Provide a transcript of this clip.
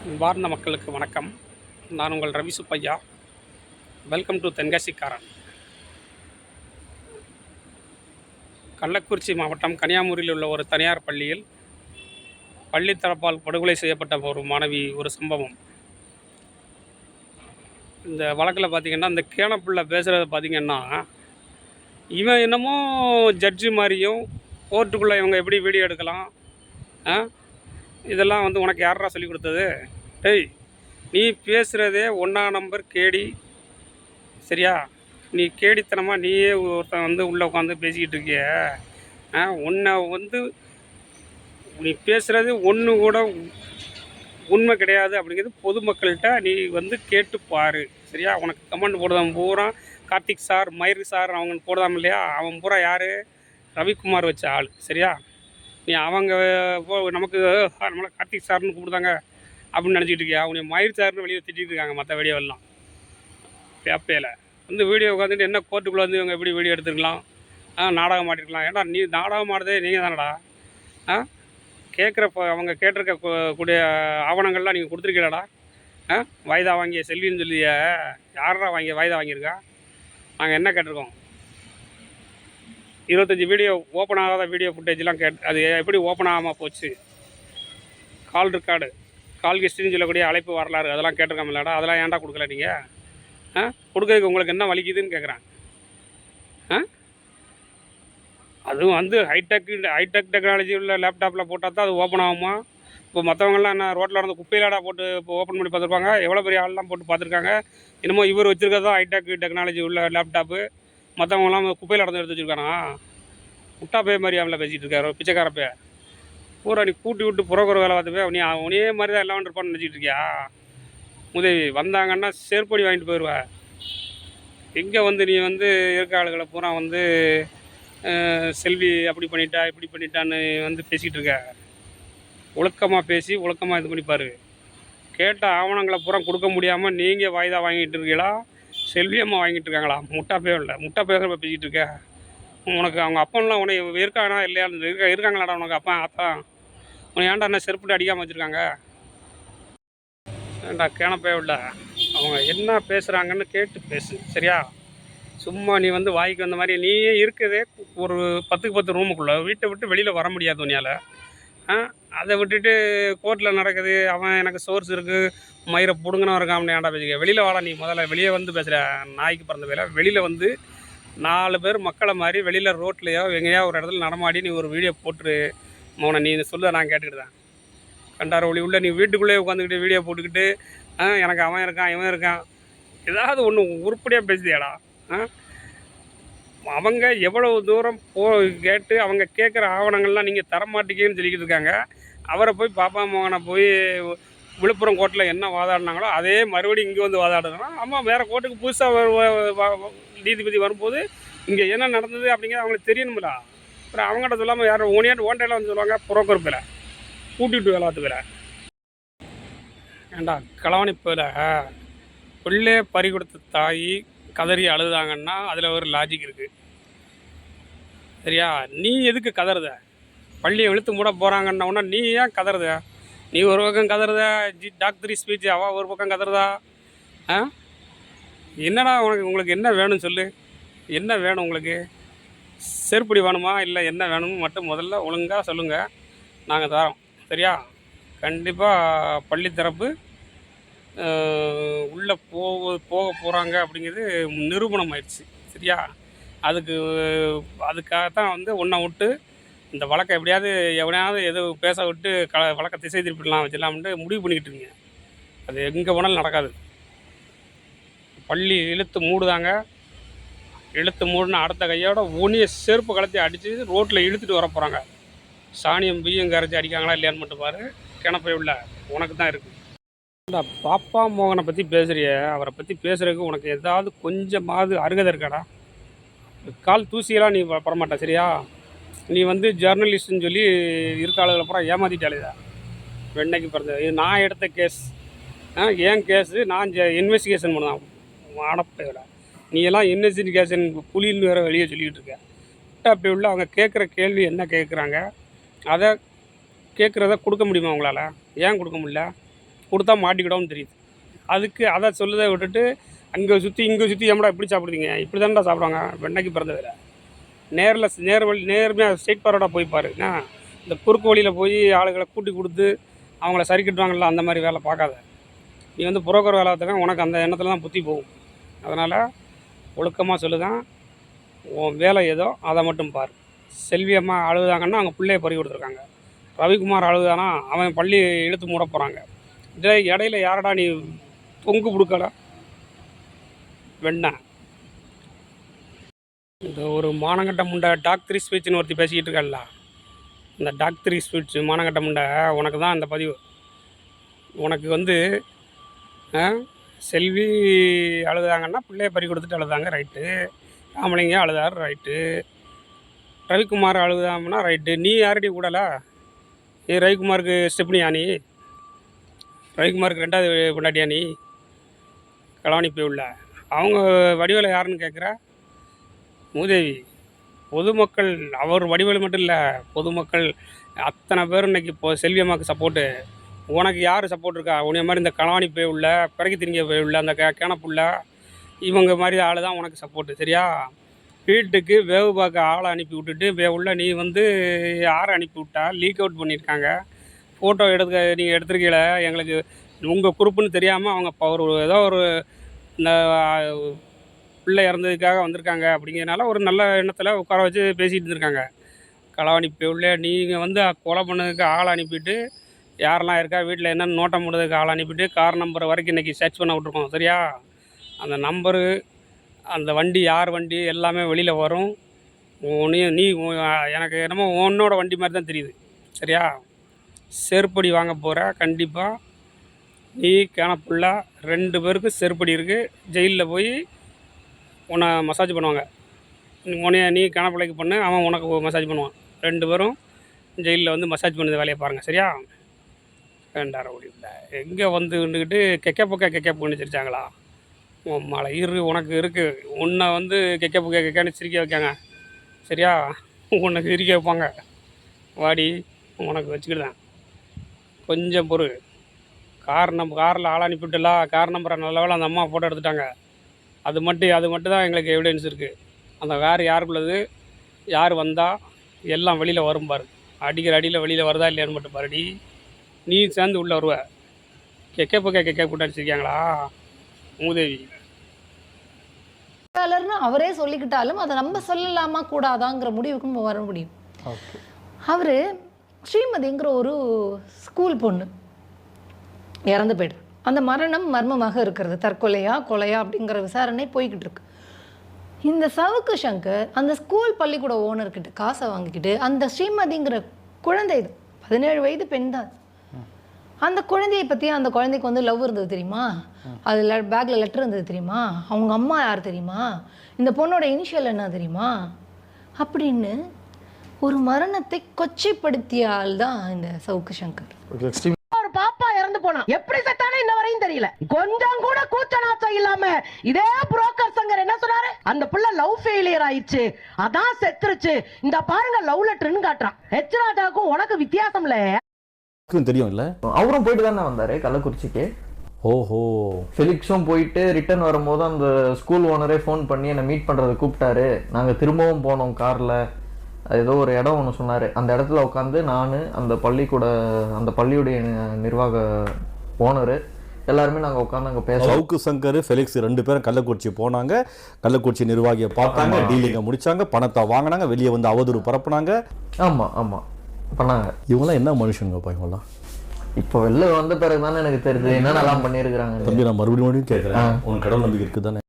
அன்பார்ந்த மக்களுக்கு வணக்கம். நான் உங்கள் ரவி சுப்பையா. Welcome to Tenkasikaran. கள்ளக்குறிச்சி மாவட்டம் கன்னியாகுமரியில் உள்ள ஒரு தனியார் பள்ளியில் பள்ளித்தரப்பால் படுகொலை செய்யப்பட்ட ஒரு மாணவி ஒரு சம்பவம். இந்த வழக்கில் பார்த்திங்கன்னா, இந்த கேனப்புள்ள பேசுகிறத பார்த்திங்கன்னா, இவன் என்னமோ ஜட்ஜி மாதிரியும் கோர்ட்டுக்குள்ளே இவங்க எப்படி வீடியோ எடுக்கலாம், இதெல்லாம் வந்து உனக்கு யாரா சொல்லி கொடுத்தது? டேய், நீ பேசுகிறதே 1ஆம் நம்பர் கேடி, சரியா? நீ கேடித்தனமாக நீயே ஒருத்தன் வந்து உள்ளே உட்காந்து பேசிக்கிட்டு இருக்கிய. உன்னை வந்து நீ பேசுகிறது ஒன்று கூட உண்மை கிடையாது அப்படிங்கிறது பொதுமக்கள்கிட்ட நீ வந்து கேட்டு பாரு, சரியா? உனக்கு கமெண்ட் போடுதான் பூரா கார்த்திக் சார், மயிறு சார் அவங்க போடுதாம் இல்லையா? அவன் பூரா யார்? ரவிக்குமார் வச்ச ஆள், சரியா? நீ அவங்க நமக்கு நம்மளை கார்த்திக் சார்னு கூப்பிடுதாங்க அப்படின்னு நினச்சிக்கிட்டு இருக்கியா? அவனை மயிர் சார்னு வெளியே திட்டிகிட்டு இருக்காங்க மற்ற வீடியோவெல்லாம். பேப்பையில் வந்து வீடியோ உட்காந்துட்டு என்ன கோர்ட்டுக்குள்ளே வந்து இவங்க எப்படி வீடியோ எடுத்துருக்கலாம், நாடகம் ஆடிருக்கலாம். ஏன்னா நீ நாடகம் ஆடுறதே நீங்கள் தானடா. கேட்குறப்ப அவங்க கேட்டிருக்க கூடிய ஆவணங்கள்லாம் நீங்கள் கொடுத்துருக்கீங்களாடா? வாய்தா வாங்கிய செல்வின்னு சொல்லிய யாரா வாய்தா வாங்கியிருக்கா? நாங்கள் என்ன கேட்டிருக்கோம்? 25 வீடியோ ஓப்பன் ஆகாத வீடியோ ஃபுட்டேஜ்லாம் அது எப்படி ஓப்பன் ஆகாமல் போச்சு? கால் ரெக்கார்டு, கால் ஹிஸ்ட்ரின்னு சொல்லக்கூடிய அழைப்பு வரலாறு அதெல்லாம் கேட்டிருக்காமல்லடா? அதெல்லாம் ஏன்டா கொடுக்கல நீங்கள்? கொடுக்கறதுக்கு உங்களுக்கு என்ன வலிக்குதுன்னு கேட்குறேன். அதுவும் வந்து ஹைடெக் டெக்னாலஜி உள்ள லேப்டாப்பில் போட்டால் தான் அது ஓப்பன் ஆகுமா? இப்போ மற்றவங்களாம் என்ன ரோட்டில் இருந்து குப்பையிலாடா போட்டு இப்போ ஓப்பன் பண்ணி பார்த்துருப்பாங்க? எவ்வளோ பெரிய ஆள்லாம் போட்டு பார்த்துருக்காங்க. என்னமோ இவர் வச்சுருக்கிறது தான் ஹைடெக் டெக்னாலஜி உள்ள லேப்டாப்பு, மற்றவங்களாம் குப்பையில் நடந்து எடுத்து வச்சுருக்கானா? முட்டா பே மாதிரி அவங்கள பேசிகிட்டு இருக்காரு, பிச்சைக்காரப்பே பூரா. நீ கூட்டி விட்டு புறக்குற வேலை பார்த்துப்பே. நீ உனே மாதிரி தான் எல்லாம் இருப்பான்னு நினச்சிட்டு இருக்கியா? உதவி வந்தாங்கன்னா செருப்படி வாங்கிட்டு போயிடுவா. எங்கே வந்து நீ வந்து இருக்க ஆளுகளை பூரா வந்து செல்வி அப்படி பண்ணிட்டா இப்படி பண்ணிட்டான்னு வந்து பேசிக்கிட்டு இருக்க. ஒழுக்கமாக பேசி ஒழுக்கமாக இது பண்ணிப்பார். கேட்ட ஆவணங்களை பூரா கொடுக்க முடியாமல் நீங்கள் வாய்தா வாங்கிட்டு இருக்கீங்களா? செல்வியம்மா வாங்கிட்டு இருக்காங்களா? முட்டா பே இல்லை, முட்டா பேசுகிற பேசிக்கிட்டு இருக்க. உனக்கு அவங்க அப்பன்லாம் உன்னை இருக்கானா இல்லையான்னு இருக்காங்களாடா உனக்கு அப்பா அத்தா? உன்னை ஏன்டா என்ன செருப்புட்டு அடிக்காமல் வச்சுருக்காங்க? ஏன்டா கேனப்பே இல்லை. அவங்க என்ன பேசுகிறாங்கன்னு கேட்டு பேசு, சரியா? சும்மா நீ வந்து வாய்க்கு வந்த மாதிரி நீயே இருக்கதே ஒரு 10க்கு 10 ரூமுக்குள்ளே, வீட்டை விட்டு வெளியில் வர முடியாது உன்னால். அதை விட்டுட்டு கோர்ட்டில் நடக்குது, அவன் எனக்கு சோர்ஸ் இருக்குது, மயிரை பிடுங்கணும் இருக்கான் அப்படின்னு ஏன்டா பேசிக்க? வெளியில் வாடா நீ. முதல்ல வெளியே வந்து பேசுகிற நாய்க்கு பிறந்த வேலை. வெளியில் வந்து 4 பேர் மக்களை மாதிரி வெளியில் ரோட்லையோ எங்கேயா ஒரு இடத்துல நடமாடி நீ ஒரு வீடியோ போட்டுரு. மௌனை நீ சொல்லுத நான் கேட்டுக்கிட்டு கண்டார ஒளி உள்ள நீ வீட்டுக்குள்ளேயே உட்காந்துக்கிட்டு வீடியோ போட்டுக்கிட்டு எனக்கு அவன் இருக்கான் இவன் இருக்கான் ஏதாவது ஒன்று உருப்படியாக பேசுதியாடா? அவங்க எவ்வளவு தூரம் கேட்டு அவங்க கேட்குற ஆவணங்கள்லாம் நீங்கள் தரமாட்டீங்கன்னு சொல்லிக்கிட்டு இருக்காங்க. அவரை போய் பாப்பா மோகனை போய் விழுப்புரம் கோர்ட்டில் என்ன வாதாடினாங்களோ அதே மறுபடியும் இங்கே வந்து வாதாடுறாங்கன்னா, ஆமாம் வேறு கோர்ட்டுக்கு புதுசாக நீதிபதி வரும்போது இங்கே என்ன நடந்தது அப்படிங்கிறது அவங்களுக்கு தெரியணும்ல. அப்புறம் அவங்கள்ட்ட சொல்லாமல் யாரும் ஓண்டையில் வந்து சொல்லுவாங்க புரோக்கர் பேரை கூட்டிகிட்டு வேலை பார்த்துக்கிற. ஏண்டா களவாணிப்பில் பிள்ளை பறி கொடுத்த தாய் கதறி அழுதாங்கன்னா அதில் ஒரு லாஜிக் இருக்குது, சரியா? நீ எதுக்கு கதறுத? பள்ளியை இழுத்து மூட போகிறாங்கன்னா நீ ஏன் கதறுத? நீ ஒரு பக்கம் கதறுத, டாக்டரி ஸ்பீச் அவள் ஒரு பக்கம் கதறுதா? என்னடா உங்களுக்கு என்ன வேணும் சொல்லு. என்ன வேணும் உங்களுக்கு? செருப்படி வேணுமா இல்லை என்ன வேணும்னு மட்டும் முதல்ல ஒழுங்காக சொல்லுங்கள், நாங்கள் தரோம், சரியா? கண்டிப்பாக பள்ளி தரப்பு உள்ளே போக போகிறாங்க அப்படிங்கிறது நிரூபணம் ஆயிடுச்சு, சரியா? அதுக்காகத்தான் வந்து ஒன்றை விட்டு இந்த வழக்கை எப்படியாவது எவனையாவது எது பேச விட்டு வழக்கை திசை திருப்பிடலாம் வச்சிடலாம்ட்டு முடிவு பண்ணிக்கிட்டு இருக்கீங்க. அது எங்கே போனாலும் நடக்காது. பள்ளி இழுத்து மூடுதாங்க. இழுத்து மூடுனா அடுத்த கையோட ஒனியை செருப்பு கலத்தி அடித்து ரோட்டில் இழுத்துட்டு வர போகிறாங்க. சாணியம் பிய்யம் கரைச்சி அடிக்காங்களா இல்லையான்னு மட்டும் பாரு. கிணப்பை உள்ள உனக்கு தான் இருக்குது. இந்த பாப்பா மோகனை பற்றி பேசுகிறிய, அவரை பற்றி பேசுகிறதுக்கு உனக்கு ஏதாவது கொஞ்சமாவது அருகதை இருக்காடா? கால் தூசியெல்லாம் நீ படமாட்ட, சரியா? நீ வந்து ஜேர்னலிஸ்ட்னு சொல்லி இருக்க ஆளுகளை அப்புறம் ஏமாற்றிட்டாலேதா வெண்ணைக்கு பிறந்த இது நான் எடுத்த கேஸ், ஏன் கேஸு நான் இன்வெஸ்டிகேஷன் பண்ணலாம். அடப்பையோட நீ எல்லாம் இன்வெஸ்டிகேஷன் புலின்னு வேறு வெளியே சொல்லிக்கிட்டு இருக்க. அப்படி உள்ள அவங்க கேட்குற கேள்வி என்ன கேட்குறாங்க, அதை கேட்குறத கொடுக்க முடியுமா உங்களால்? ஏன் கொடுக்க முடியல? கொடுத்தா மாட்டிக்கிட்டோம்னு தெரியுது. அதுக்கு அதை சொல்லுதை விட்டுட்டு அங்கே சுற்றி இங்கே சுற்றி ஏம்டா இப்படி சாப்பிடுவீங்க, இப்படி தானடா சாப்பிடுவாங்க வெண்ணைக்கு பிறந்த வேலை. நேர்மையாக ஸ்ட்ரெயிட் ஃபார்வர்டாக போய் பாருங்க. இந்த குறுக்கு வழியில் போய் ஆளுகளை கூட்டி கொடுத்து அவங்கள சரி கட்டுவாங்கல்ல, அந்த மாதிரி வேலை பார்க்காத. நீ வந்து புரோக்கர் வேலை பார்த்துக்க, உனக்கு அந்த எண்ணத்தில் தான் புத்தி போகும். அதனால் ஒழுக்கமாக சொல்லுதான், உன் வேலை ஏதோ அதை மட்டும் பாரு. செல்வி அம்மா அழுதாங்கன்னா அவங்க பிள்ளைய பறி கொடுத்துருக்காங்க. ரவிக்குமார் அழுதானா அவன் பள்ளி இழுத்து மூட போகிறாங்க. இடையில யாரடா நீ தொங்கு கொடுக்கல வெண்ண. இந்த ஒரு மானங்கட்ட முண்டை டாக்டரி ஸ்பீச்சுன்னு ஒருத்தி பேசிக்கிட்டு இருக்கல, இந்த டாக்டரி ஸ்பீச் மானங்கட்ட முண்டை உனக்கு தான் இந்த பதிவு. உனக்கு வந்து செல்வி அழுதாங்கன்னா பிள்ளைய பறி கொடுத்துட்டு அழுதாங்க, ரைட்டு. ராமலிங்கம் அழுதார், ரைட்டு. ரவிக்குமார் அழுதாமனா ரைட்டு. நீ யாரடி கூடல? ரவிக்குமாருக்கு ஸ்டெப்னியா நீ? ரவிக்குமாருக்கு 2வது பொண்டாட்டியா நீ? களவாணி போய் உள்ள அவங்க வடிவேலை யாருன்னு கேட்குற? மூதேவி. பொதுமக்கள், அவர் வடிவேலு மட்டும் இல்லை, பொதுமக்கள் அத்தனை பேர் இன்றைக்கி இப்போ செல்வி அம்மாவுக்கு சப்போர்ட்டு. உனக்கு யார் சப்போர்ட் இருக்கா? உன்னைய மாதிரி இந்த களவாணி போய் உள்ள, பிறகு திரிங்க போய் உள்ள, அந்த கேனப்புள்ள இவங்க மாதிரி ஆள் தான் உனக்கு சப்போர்ட்டு, சரியா? வீட்டுக்கு வேவு பார்க்க ஆளை அனுப்பி விட்டுட்டு உள்ள நீ வந்து யாரை அனுப்பி விட்டா? லீக் அவுட் பண்ணியிருக்காங்க. ஃபோட்டோ நீங்கள் எடுத்துருக்கீங்கள, எங்களுக்கு உங்கள் குரூப்புன்னு தெரியாமல் அவங்க ஒரு ஏதோ ஒரு இந்த பிள்ளை இறந்ததுக்காக வந்திருக்காங்க அப்படிங்கிறதுனால ஒரு நல்ல எண்ணத்தில் உட்கார வச்சு பேசிகிட்டு இருந்திருக்காங்க. களவாணி போய் நீங்கள் வந்து கொலை பண்ணதுக்கு ஆளை அனுப்பிட்டு, யாரெல்லாம் இருக்கா வீட்டில் என்னென்னு நோட்டம் போடுறதுக்கு ஆளை அனுப்பிட்டு, கார் நம்பர் வரைக்கும் இன்றைக்கி சர்ச் பண்ண விட்ருக்கோம், சரியா? அந்த நம்பரு, அந்த வண்டி யார் வண்டி எல்லாமே வெளியில் வரும். நீ எனக்கு என்னமோ உன்னோட வண்டி மாதிரி தான் தெரியுது, சரியா? செருப்படி வாங்க போகிற கண்டிப்பாக. நீ கேனப்புள்ள 2 பேருக்கு செருப்படி இருக்குது. ஜெயிலில் போய் உன்னை மசாஜ் பண்ணுவாங்க. நீ கேனப்பிள்ளைக்கு பண்ணு, அவன் உனக்கு மசாஜ் பண்ணுவான். 2 பேரும் ஜெயிலில் வந்து மசாஜ் பண்ணுற வேலையை பாருங்கள், சரியா? வேண்டாம் ஓடில எங்கே வந்து நின்றுக்கிட்டு கெக்க பொண்ணு சிரிச்சாங்களா? மழை உனக்கு இருக்குது. உன்னை வந்து கெக்கன்னு சிரிக்க வைக்காங்க, சரியா? உனக்கு சிரிக்க வைப்பாங்க. வாடி உனக்கு வச்சுக்கிட்டேன், கொஞ்சம் பொறு. காரில் ஆள் அனுப்பிவிட்டலா, கார் நம்பரை நல்ல வேலை அந்த அம்மா ஃபோட்டோ எடுத்துட்டாங்க. அது மட்டும் தான் எங்களுக்கு எவிடன்ஸ் இருக்குது. அந்த கார் யாருக்குள்ளது, யார் வந்தால் எல்லாம் வெளியில் வரும் பாரு. அடிக்கிற அடியில் வெளியில் வருதா இல்லையான்னு மட்டும் பாருடி. நீ சேர்ந்து உள்ளே வருவ. கெக்க போட்டு அடிச்சிருக்காங்களா மூதேவி? அவரே சொல்லிக்கிட்டாலும் அதை நம்ம சொல்லலாமா கூடாதாங்கிற முடிவுக்கு நம்ம வர முடியும். அவர் ஸ்ரீமதிங்கிற ஒரு ஸ்கூல் பொண்ணு இறந்து போய்டு. அந்த மரணம் மர்மமாக இருக்கிறது. தற்கொலையா கொலையா அப்படிங்கிற விசாரணை போய்கிட்டு இருக்கு. இந்த சவுக்கு சங்கர் அந்த ஸ்கூல் பள்ளிக்கூட ஓனர்கிட்ட காசை வாங்கிக்கிட்டு, அந்த ஸ்ரீமதிங்கிற குழந்தை 17 வயது பெண் தான். அந்த குழந்தையை பற்றி, அந்த குழந்தைக்கு வந்து லவ் இருந்தது தெரியுமா? அதில் பேக்கில் லெட்டர் இருந்தது தெரியுமா? அவங்க அம்மா யார் தெரியுமா? இந்த பொண்ணோட இனிஷியல் என்ன தெரியுமா? அப்படின்னு ஒரு மரணத்தை கொச்சைப்படுத்திய ஆள் தான் இந்த சவுக்கு சங்கர். ஒரு பாப்பா இறந்து போனா எப்படி செத்தானே இன்ன வரையும் தெரியல. கொஞ்சம் கூட கூச்ச நாச்சம் இல்லாம இதே புரோக்கர் சங்கர் என்ன சொன்னாரு? அந்த புள்ள லவ் ஃபெயிலியர் ஆயிடுச்சு, அதான் செத்துருச்சு. இந்த பாருங்க லவ் லெட்டர்னு காட்டுறான். ஹெச் ராஜாவுக்கும் உனக்கு வித்தியாசம் இல்ல தெரியும் இல்ல? அவரும் போயிட்டு தானே வந்தாரு கள்ளக்குறிச்சிக்கு. ஓஹோ. ஃபெலிக்ஸும் போயிட்டு ரிட்டர்ன் வரும்போது அந்த ஸ்கூல் ஓனரே ஃபோன் பண்ணி என்னை மீட் பண்றது கூப்பிட்டாரு. நாங்க திரும்பவும் போனோம் கார்ல. ஏதோ ஒரு இடம் ஒன்று சொன்னாரு. அந்த இடத்துல உட்காந்து நான், அந்த பள்ளியுடைய நிர்வாக ஓனரு எல்லாருமே நாங்கள் உட்காந்து அங்கே பேச. சவுக்கு சங்கர், ஃபெலிக்ஸ் 2 பேரும் கள்ளக்குறிச்சி போனாங்க. கள்ளக்குறிச்சி நிர்வாகியை பார்த்தாங்க, டீலிங்கை முடிச்சாங்க, பணத்தை வாங்கினாங்க, வெளியே வந்து அவதூறு பரப்புனாங்க. ஆமாம் பண்ணாங்க. இவங்களாம் என்ன மனுஷங்கப்பா இவங்களாம்? இப்போ வெளில வந்த பிறகு தானே எனக்கு தெரியுது என்னென்னலாம் பண்ணியிருக்கிறாங்க. தம்பி, நான் மறுபடியும் கேட்குறேன், உனக்கு கடவுள் நம்பிக்கை இருக்குது தானே?